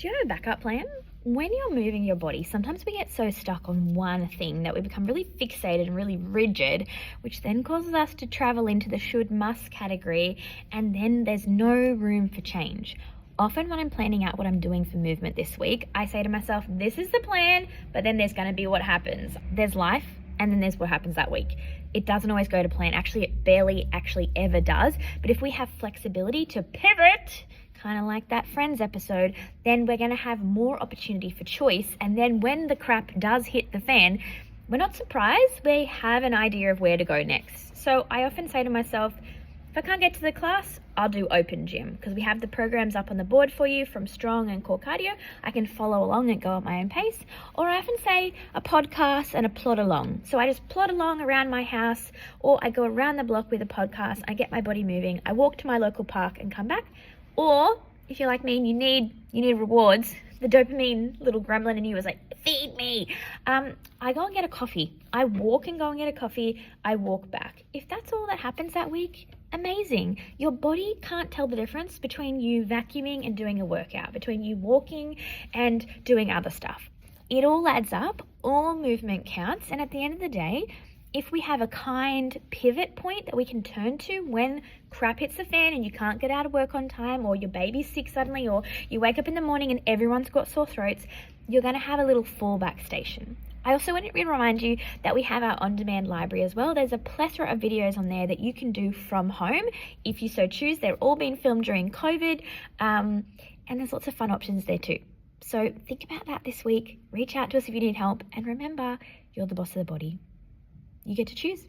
Do you have a backup plan? When you're moving your body, sometimes we get so stuck on one thing that we become really fixated and really rigid, which then causes us to travel into the should must category, and then there's no room for change. Often when I'm planning out what I'm doing for movement this week, I say to myself, this is the plan, but then there's going to be what happens. There's life, and then there's what happens that week. It doesn't always go to plan. Actually, it barely actually ever does. But if we have flexibility to pivot, kind of like that Friends episode, then we're going to have more opportunity for choice. And then when the crap does hit the fan, we're not surprised. We have an idea of where to go next. So I often say to myself, if I can't get to the class, I'll do open gym, because we have the programs up on the board for you from Strong and Core Cardio. I can follow along and go at my own pace. Or I often say a podcast and a plod along. So I just plod along around my house, or I go around the block with a podcast. I get my body moving. I walk to my local park and come back. Or if you're like me and you need rewards, the dopamine little gremlin in you is like, feed me. I go and get a coffee. I walk and go and get a coffee. I walk back. If that's all that happens that week, amazing. Your body can't tell the difference between you vacuuming and doing a workout, between you walking and doing other stuff. It all adds up. All movement counts. And at the end of the day, if we have a kind pivot point that we can turn to when crap hits the fan and you can't get out of work on time, or your baby's sick suddenly, or you wake up in the morning and everyone's got sore throats, you're going to have a little fallback station. I also want to remind you that we have our on-demand library as well. There's a plethora of videos on there that you can do from home if you so choose. They're all being filmed during COVID, and there's lots of fun options there too. So think about that this week. Reach out to us if you need help, and remember, you're the boss of the body. You get to choose.